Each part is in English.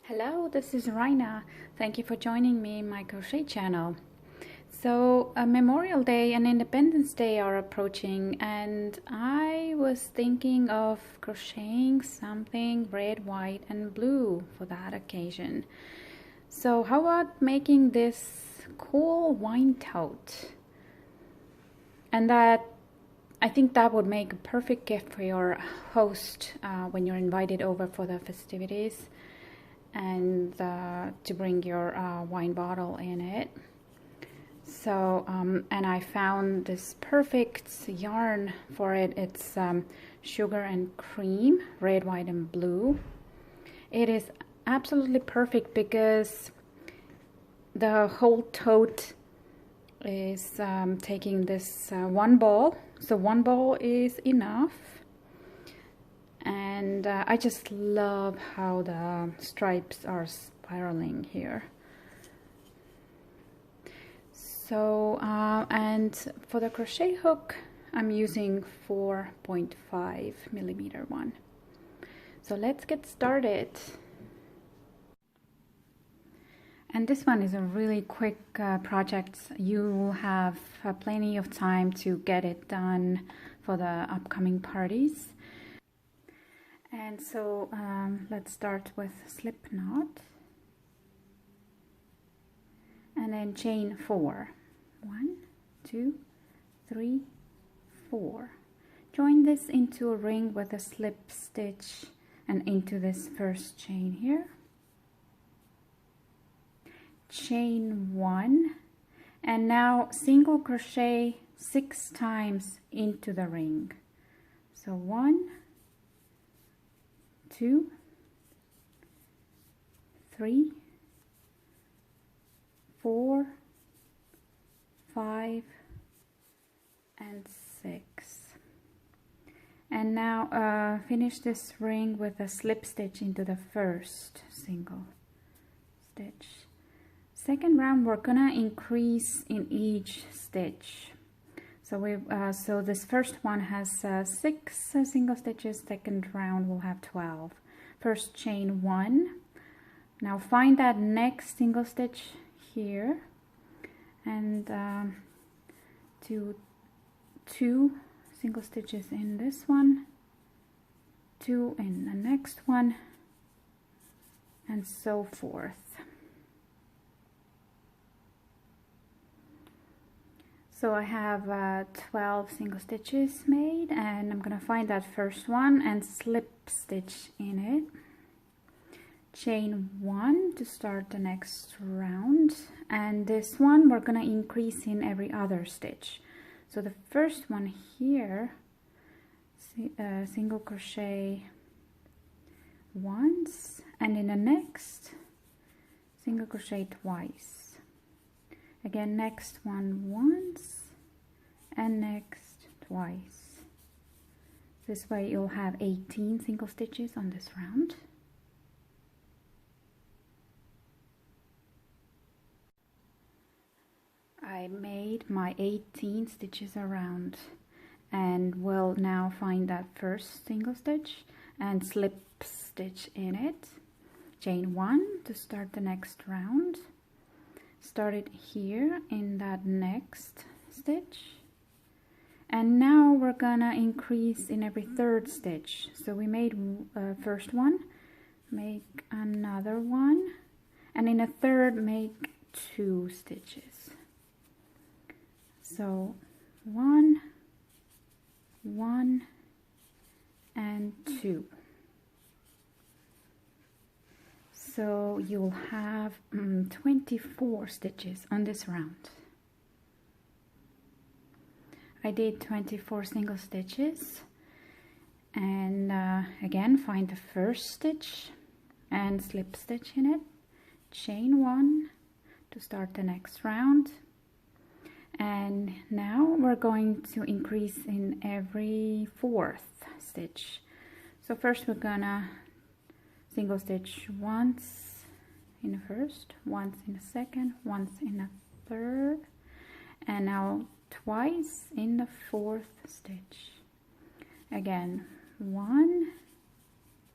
Hello, this is Raina. Thank you for joining me in my crochet channel. So Memorial Day and Independence Day are approaching, and I was thinking of crocheting something red, white and blue for that occasion. So how about making this cool wine tote? And I think that would make a perfect gift for your host when you're invited over for the festivities, and to bring your wine bottle in it. So and I found this perfect yarn for it. It's sugar and cream, red, white and blue. It is absolutely perfect because the whole tote is taking this one ball, so one ball is enough. And I just love how the stripes are spiraling here. So and for the crochet hook I'm using 4.5 millimeter one. So let's get started. And this one is a really quick project. You will have plenty of time to get it done for the upcoming parties. And so let's start with slip knot and then chain 4. 1, 2, 3, 4. Join this into a ring with a slip stitch and into this first chain here. Chain 1, and now single crochet 6 times into the ring. So 1, 2, 3, 4, 5, and 6. And now finish this ring with a slip stitch into the first single stitch. Second round we're gonna increase in each stitch. So this first one has 6 single stitches. Second round will have 12. First chain 1. Now find that next single stitch here, and do 2 single stitches in this one, 2 in the next one, and so forth. So I have 12 single stitches made, and I'm gonna find that first one and slip stitch in it. Chain 1 to start the next round, and this one we're gonna increase in every other stitch. So the first one here, single crochet once, and in the next single crochet twice. Again, next one once, and next twice. This way you'll have 18 single stitches on this round. I made my 18 stitches around, and will now find that first single stitch and slip stitch in it. Chain 1 to start the next round. Start it here in that next stitch, and now we're gonna increase in every third stitch. So we made first one, make another one, and in a third make 2 stitches. So 1, 1, and 2. So you'll have 24 stitches on this round. I did 24 single stitches, and again find the first stitch and slip stitch in it. Chain 1 to start the next round, and now we're going to increase in every 4th stitch. So first we're gonna single stitch once in the first, once in the second, once in the third, and now twice in the 4th stitch. Again, 1,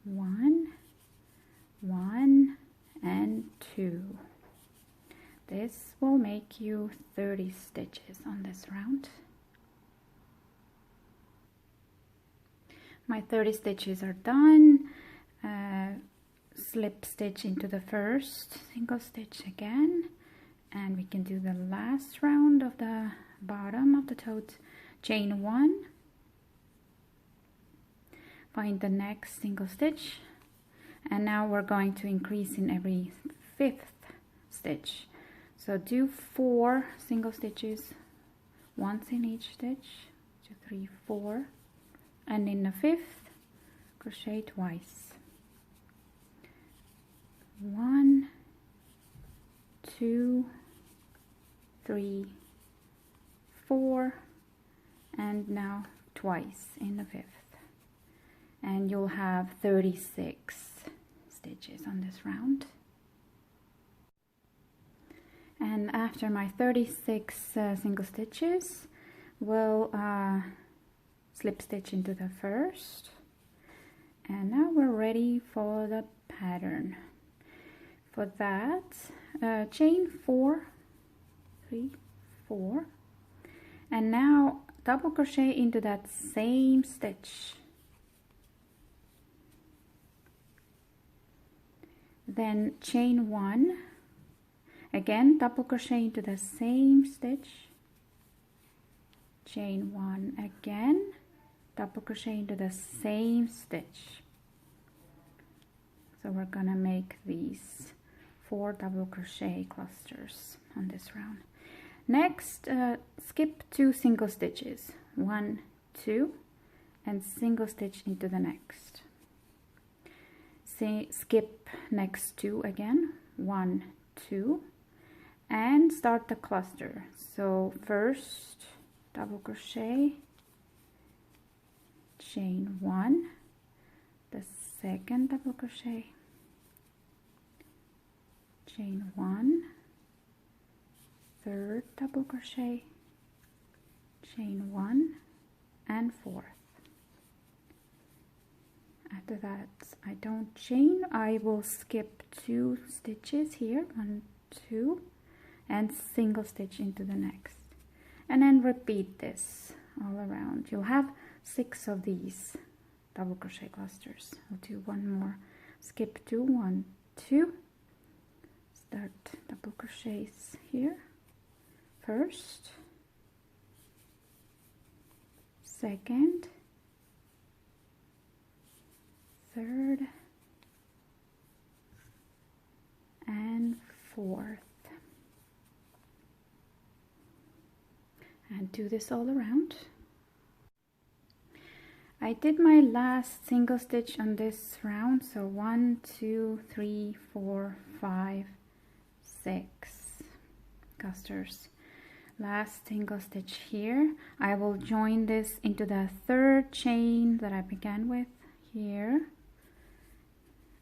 1, 1, 2. This will make you 30 stitches on this round. My 30 stitches are done. Slip stitch into the first single stitch again, and we can do the last round of the bottom of the tote. Chain 1, find the next single stitch, and now we're going to increase in every 5th stitch. So do 4 single stitches once in each stitch, 2, 3, 4, and in the 5th crochet twice. 1, 2, 3, 4, and now twice in the 5th, and you'll have 36 stitches on this round. And after my 36 single stitches, we'll slip stitch into the first, and now we're ready for the pattern. For that, chain 4, 3, 4, and now double crochet into that same stitch. Then chain 1, again double crochet into the same stitch, chain 1 again, double crochet into the same stitch. So we're gonna make these 4 double crochet clusters on this round. Next, skip 2 single stitches, 1, 2, and single stitch into the next. Skip next 2 again, 1, 2, and start the cluster. So first double crochet, chain 1, the second double crochet, chain 1, third double crochet, chain 1, and 4th. After that, I don't chain, I will skip 2 stitches here, 1, 2, and single stitch into the next, and then repeat this all around. You'll have 6 of these double crochet clusters. I'll do one more. Skip 2, 1, 2, start double crochets here, first, second, third, and 4th, and do this all around. I did my last single stitch on this round, so 1, 2, 3, 4, 5, 6 clusters. Last single stitch here. I will join this into the 3rd chain that I began with here.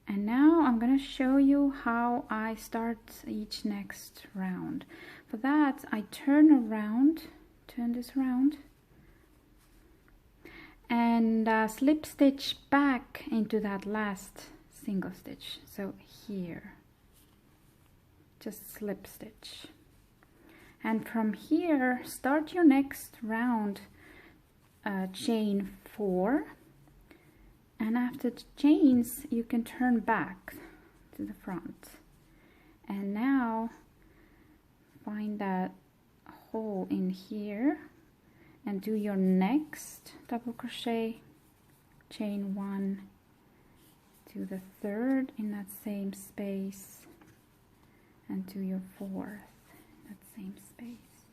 And now I'm going to show you how I start each next round. For that, I turn this around, and slip stitch back into that last single stitch. So here, just slip stitch. And from here, start your next round, chain 4. And after the chains, you can turn back to the front. And now find that hole in here and do your next double crochet, chain 1, do the 3rd in that same space, and do your 4th in that same space.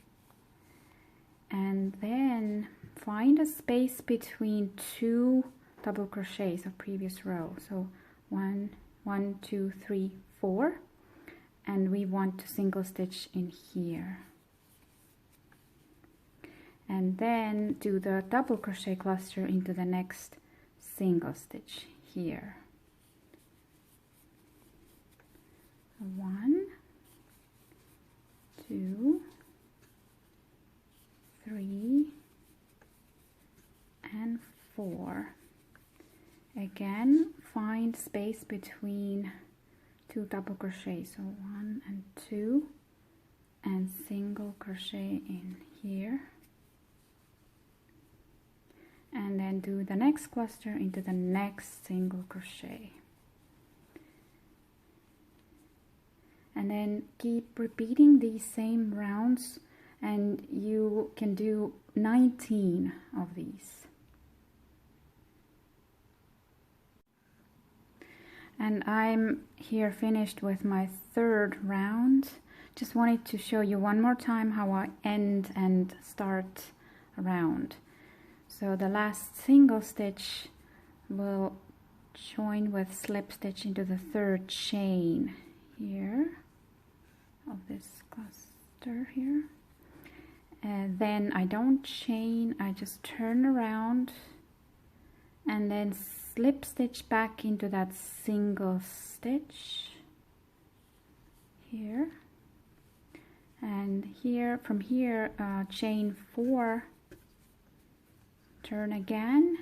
And then find a space between 2 double crochets of previous row. So 1, 2, 3, 4, and we want to single stitch in here. And then do the double crochet cluster into the next single stitch here. 1, 2, 3, and 4. Again, find space between 2 double crochet, so 1 and 2, and single crochet in here, and then do the next cluster into the next single crochet, and then keep repeating these same rounds, and you can do 19 of these. And I'm here finished with my 3rd round. Just wanted to show you one more time how I end and start a round. So the last single stitch will join with slip stitch into the 3rd chain here of this cluster here. And then I don't chain, I just turn around and then slip stitch back into that single stitch here, and here from here chain 4, turn again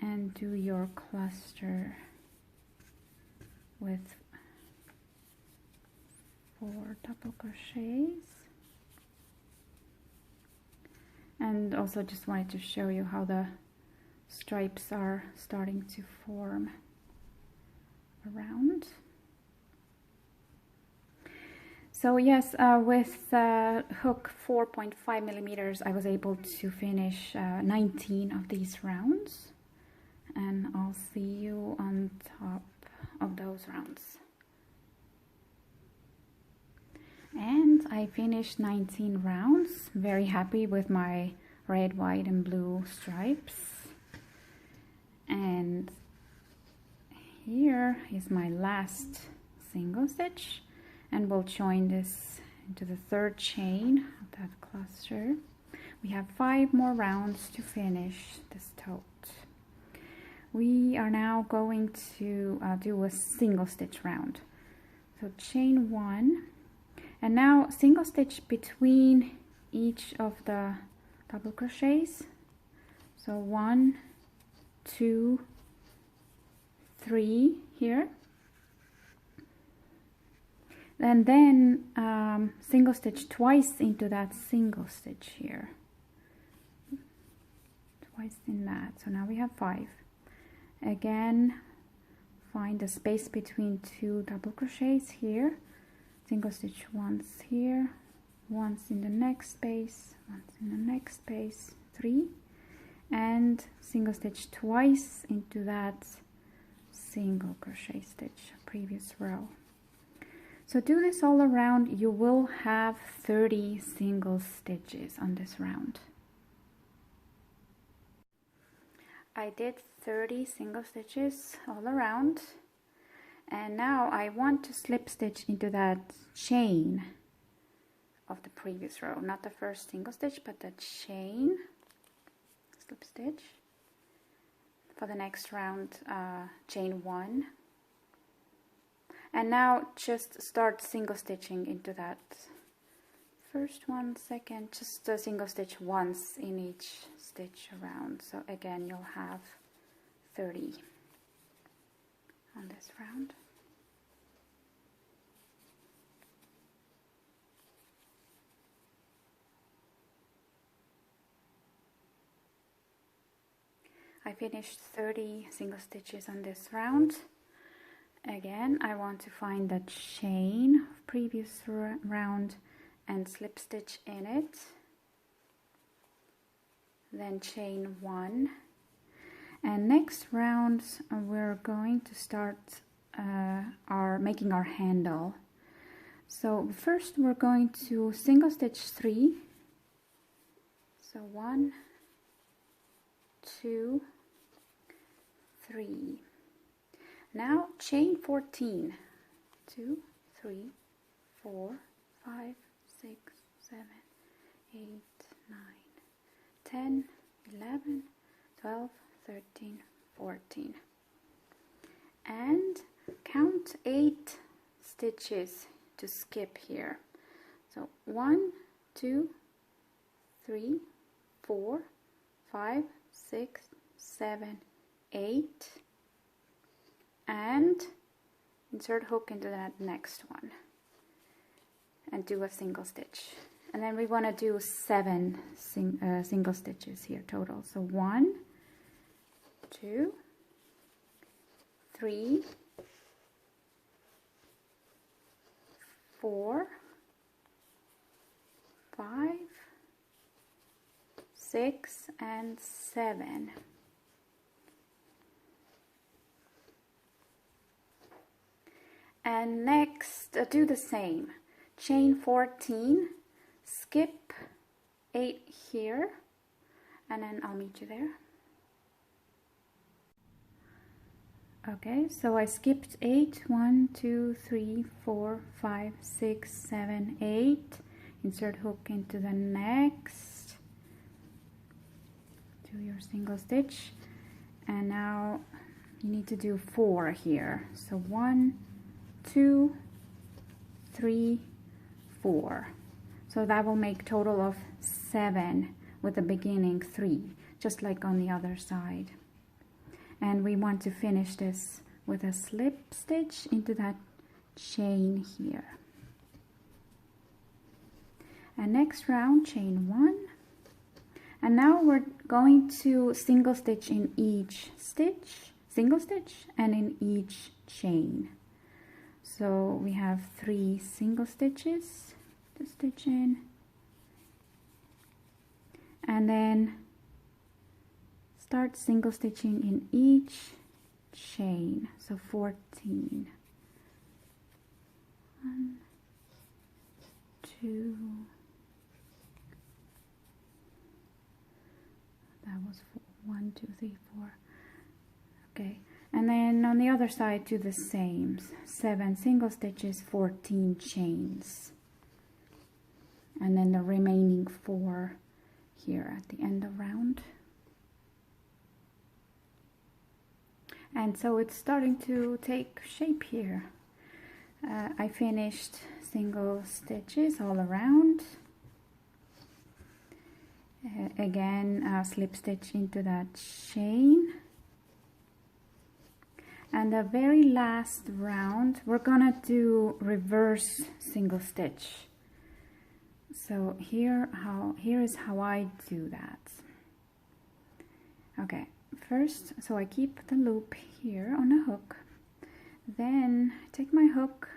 and do your cluster with 4 double crochets. And also just wanted to show you how the stripes are starting to form around. So yes, with hook 4.5 millimeters, I was able to finish 19 of these rounds, and I'll see you on top of those rounds. And I finished 19 rounds. Very happy with my red, white, and blue stripes. And here is my last single stitch, and we'll join this into the 3rd chain of that cluster. We have 5 more rounds to finish this tote. We are now going to do a single stitch round. So chain 1, and now single stitch between each of the double crochets. So 1, 2, 3 here, and then single stitch twice into that single stitch here, twice in that. So now we have 5. Again, find the space between 2 double crochets here, single stitch once here, once in the next space, once in the next space, 3, and single stitch twice into that single crochet stitch, previous row. So do this all around. You will have 30 single stitches on this round. I did 30 single stitches all around, and now I want to slip stitch into that chain of the previous row, not the first single stitch, but the chain, slip stitch for the next round, chain 1, and now just start single stitching into that first one, second, just a single stitch once in each stitch around. So again, you'll have 30 on this round. I finished 30 single stitches on this round. Again, I want to find the chain of previous round and slip stitch in it, then chain 1, and next round we're going to start making our handle. So first we're going to single stitch 3, so 1, 2, 3. Now chain 14, 2, 3, 4, 5, 6, 7, 8, 9, 10, 11, 12, 13, 14. And count 8 stitches to skip here. So 1, 2, 3, 4, 5, 6, 7, 8. And insert hook into that next one and do a single stitch. And then we want to do 7 single stitches here total. So 1, 2, 3, 4, 5, 6, and 7. And next, do the same. Chain 14, skip 8 here, and then I'll meet you there. Okay, so I skipped 8. 1, 2, 3, 4, 5, 6, 7, 8. Insert hook into the next. Do your single stitch, and now you need to do 4 here. So 1, 2, 3, 4. So that will make total of 7 with the beginning 3, just like on the other side. And we want to finish this with a slip stitch into that chain here. And next round, chain 1. And now we're going to single stitch in each stitch, single stitch, and in each chain. So we have 3 single stitches to stitch in, and then start single stitching in each chain. So 14. 1, 2, that was 4. 1, 2, 3, 4. Okay. And then on the other side, do the same. 7 single stitches, 14 chains. And then the remaining 4 here at the end of round. And so it's starting to take shape here. I finished single stitches all around. Again, slip stitch into that chain. And the very last round, we're gonna do reverse single stitch. So here is how I do that. Okay, first, so I keep the loop here on a hook. Then take my hook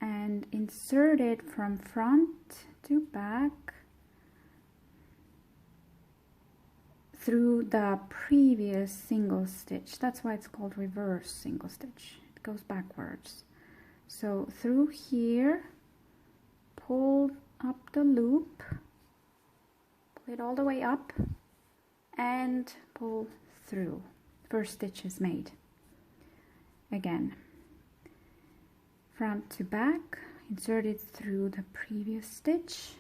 and insert it from front to back through the previous single stitch. That's why it's called reverse single stitch. It goes backwards. So through here, pull up the loop, pull it all the way up, and pull through. First stitch is made. Again, front to back, insert it through the previous stitch,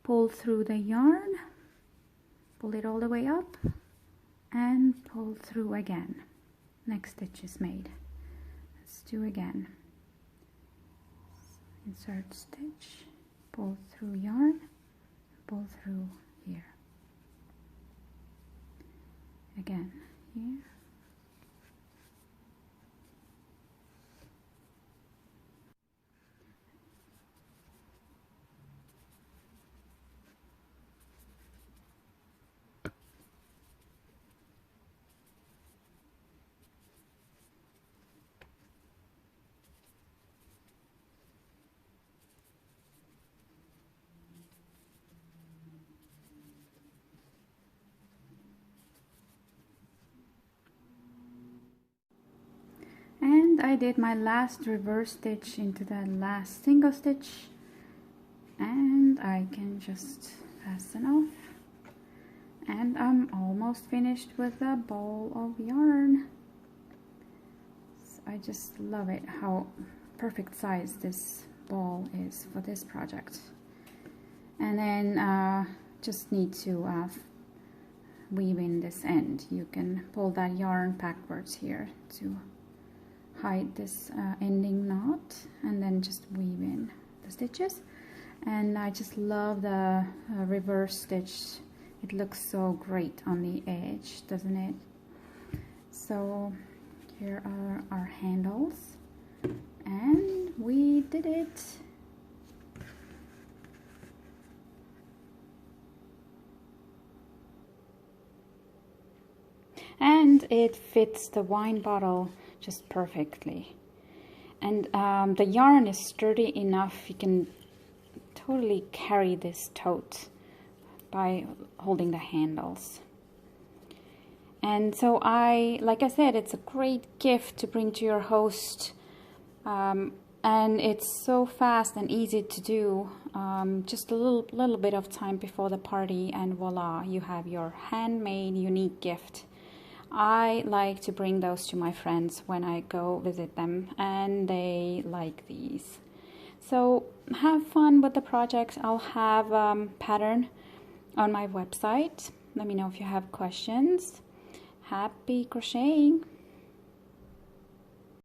pull through the yarn, pull it all the way up, and pull through again. Next stitch is made. Let's do again. Insert stitch, pull through yarn, pull through here. Again, here. And I did my last reverse stitch into the last single stitch, and I can just fasten off, and I'm almost finished with a ball of yarn. So I just love it how perfect size this ball is for this project. And then just need to weave in this end. You can pull that yarn backwards here to hide this ending knot, and then just weave in the stitches. And I just love the reverse stitch. It looks so great on the edge, doesn't it? So Here are our handles, and we did it. And it fits the wine bottle just perfectly. And the yarn is sturdy enough, you can totally carry this tote by holding the handles. And so like I said, it's a great gift to bring to your host, and it's so fast and easy to do. Just a little bit of time before the party, and voila, you have your handmade unique gift. I like to bring those to my friends when I go visit them, and they like these. So have fun with the project. I'll have pattern on my website. Let me know if you have questions. Happy crocheting!